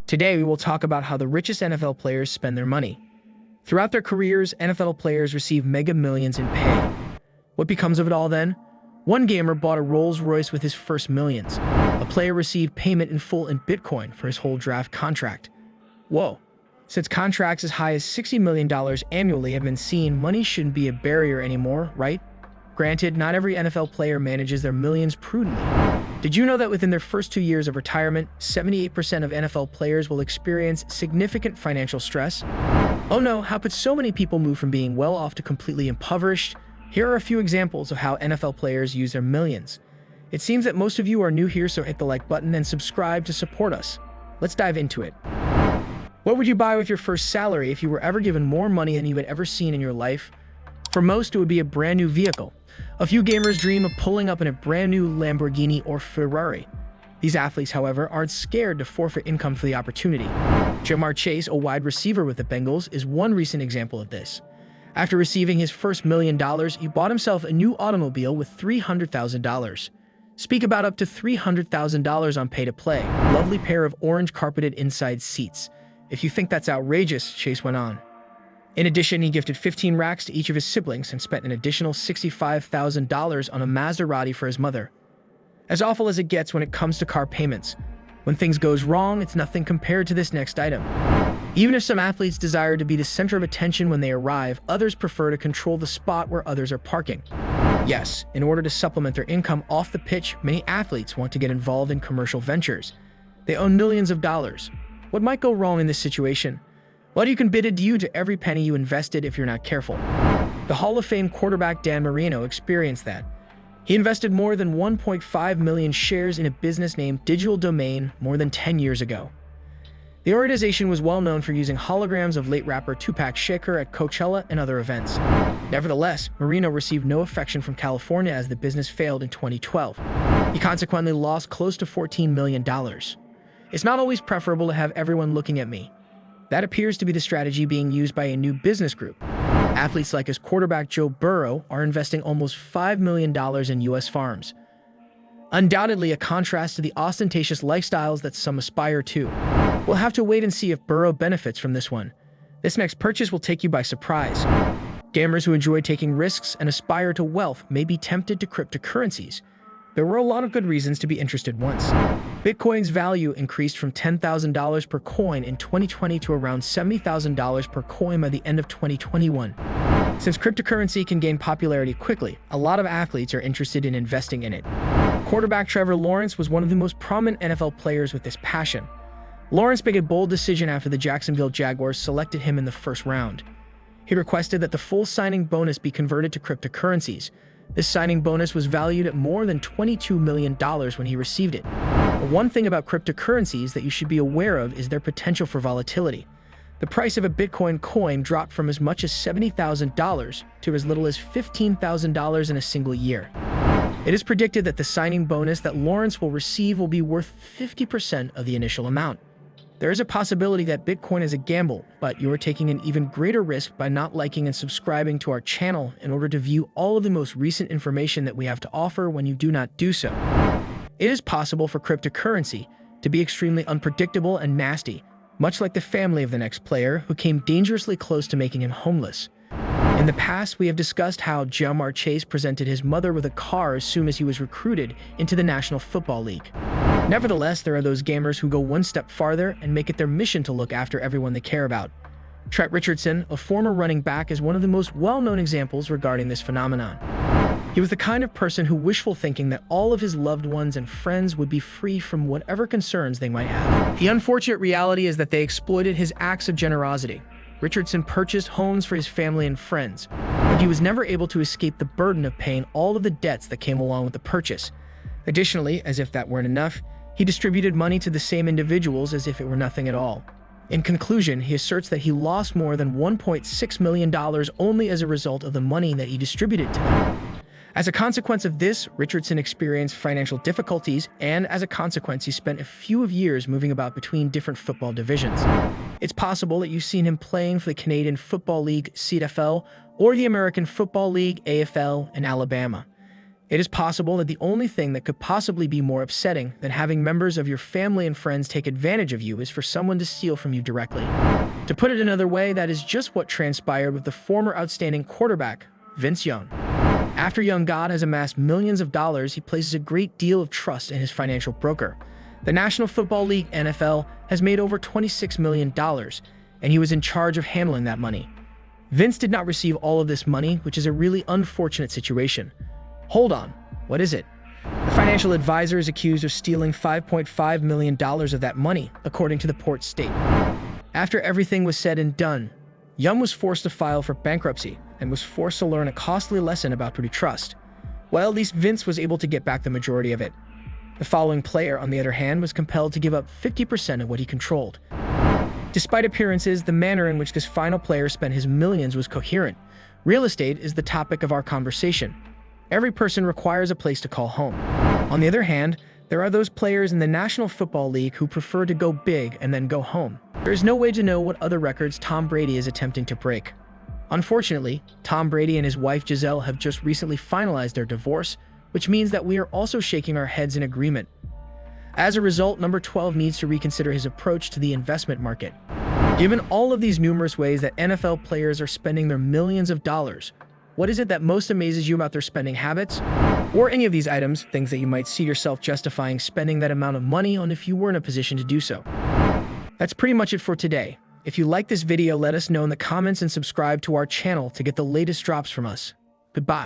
Today, we will talk about how the richest NFL players spend their money. Throughout their careers, NFL players receive mega millions in pay. What becomes of it all then? One gamer bought a Rolls-Royce with his first millions. A player received payment in full in Bitcoin for his whole draft contract. Whoa. Since contracts as high as $60 million annually have been seen, money shouldn't be a barrier anymore, right? Granted, not every NFL player manages their millions prudently. Did you know that within their first 2 years of retirement, 78% of NFL players will experience significant financial stress? Oh no, how could so many people move from being well off to completely impoverished? Here are a few examples of how NFL players use their millions. It seems that most of you are new here, so hit the like button and subscribe to support us. Let's dive into it. What would you buy with your first salary if you were ever given more money than you had ever seen in your life? For most, it would be a brand new vehicle. A few gamers dream of pulling up in a brand new Lamborghini or Ferrari. These athletes, however, aren't scared to forfeit income for the opportunity. Ja'Marr Chase, a wide receiver with the Bengals, is one recent example of this. After receiving his first $1 million, he bought himself a new automobile with $300,000. Speak about up to $300,000 on pay-to-play. Lovely pair of orange carpeted inside seats. If you think that's outrageous, Chase went on. In addition, he gifted 15 racks to each of his siblings and spent an additional $65,000 on a Maserati for his mother. As awful as it gets when it comes to car payments, when things goes wrong, it's nothing compared to this next item. Even if some athletes desire to be the center of attention when they arrive, others prefer to control the spot where others are parking. Yes, in order to supplement their income off the pitch, many athletes want to get involved in commercial ventures. They own millions of dollars. What might go wrong in this situation? Well, you can bid adieu to every penny you invested if you're not careful. The Hall of Fame quarterback Dan Marino experienced that. He invested more than 1.5 million shares in a business named Digital Domain more than 10 years ago. The organization was well known for using holograms of late rapper Tupac Shakur at Coachella and other events. Nevertheless, Marino received no affection from California as the business failed in 2012. He consequently lost close to $14 million. It's not always preferable to have everyone looking at me. That appears to be the strategy being used by a new business group. Athletes like his quarterback Joe Burrow are investing almost $5 million in U.S. farms. Undoubtedly a contrast to the ostentatious lifestyles that some aspire to. We'll have to wait and see if Burrow benefits from this one. This next purchase will take you by surprise. Gamers who enjoy taking risks and aspire to wealth may be tempted to cryptocurrencies. There were a lot of good reasons to be interested once. Bitcoin's value increased from $10,000 per coin in 2020 to around $70,000 per coin by the end of 2021. Since cryptocurrency can gain popularity quickly, a lot of athletes are interested in investing in it. Quarterback Trevor Lawrence was one of the most prominent NFL players with this passion. Lawrence made a bold decision after the Jacksonville Jaguars selected him in the first round. He requested that the full signing bonus be converted to cryptocurrencies. This signing bonus was valued at more than $22 million when he received it. But one thing about cryptocurrencies that you should be aware of is their potential for volatility. The price of a Bitcoin coin dropped from as much as $70,000 to as little as $15,000 in a single year. It is predicted that the signing bonus that Lawrence will receive will be worth 50% of the initial amount. There is a possibility that Bitcoin is a gamble, but you are taking an even greater risk by not liking and subscribing to our channel in order to view all of the most recent information that we have to offer when you do not do so. It is possible for cryptocurrency to be extremely unpredictable and nasty, much like the family of the next player who came dangerously close to making him homeless. In the past, we have discussed how Ja'Marr Chase presented his mother with a car as soon as he was recruited into the National Football League. Nevertheless, there are those gamers who go one step farther and make it their mission to look after everyone they care about. Trent Richardson, a former running back, is one of the most well-known examples regarding this phenomenon. He was the kind of person who wishful thinking that all of his loved ones and friends would be free from whatever concerns they might have. The unfortunate reality is that they exploited his acts of generosity. Richardson purchased homes for his family and friends, but he was never able to escape the burden of paying all of the debts that came along with the purchase. Additionally, as if that weren't enough, he distributed money to the same individuals as if it were nothing at all. In conclusion, he asserts that he lost more than $1.6 million only as a result of the money that he distributed to them. As a consequence of this, Richardson experienced financial difficulties, and as a consequence, he spent a few years moving about between different football divisions. It's possible that you've seen him playing for the Canadian Football League, CFL, or the American Football League, AFL, in Alabama. It is possible that the only thing that could possibly be more upsetting than having members of your family and friends take advantage of you is for someone to steal from you directly. To put it another way, that is just what transpired with the former outstanding quarterback, Vince Young. After young God has amassed millions of dollars, he places a great deal of trust in his financial broker. The National Football League, NFL, has made over $26 million, and he was in charge of handling that money. Vince did not receive all of this money, which is a really unfortunate situation. Hold on, what is it? The financial advisor is accused of stealing $5.5 million of that money, according to the port state. After everything was said and done, Young was forced to file for bankruptcy and was forced to learn a costly lesson about who to trust. Well, at least Vince was able to get back the majority of it. The following player, on the other hand, was compelled to give up 50% of what he controlled. Despite appearances, the manner in which this final player spent his millions was coherent. Real estate is the topic of our conversation. Every person requires a place to call home. On the other hand, there are those players in the National Football League who prefer to go big and then go home. There is no way to know what other records Tom Brady is attempting to break. Unfortunately, Tom Brady and his wife Giselle have just recently finalized their divorce, which means that we are also shaking our heads in agreement. As a result, number 12 needs to reconsider his approach to the investment market. Given all of these numerous ways that NFL players are spending their millions of dollars, what is it that most amazes you about their spending habits? Or any of these items, things that you might see yourself justifying spending that amount of money on if you were in a position to do so. That's pretty much it for today. If you like this video, let us know in the comments and subscribe to our channel to get the latest drops from us. Goodbye.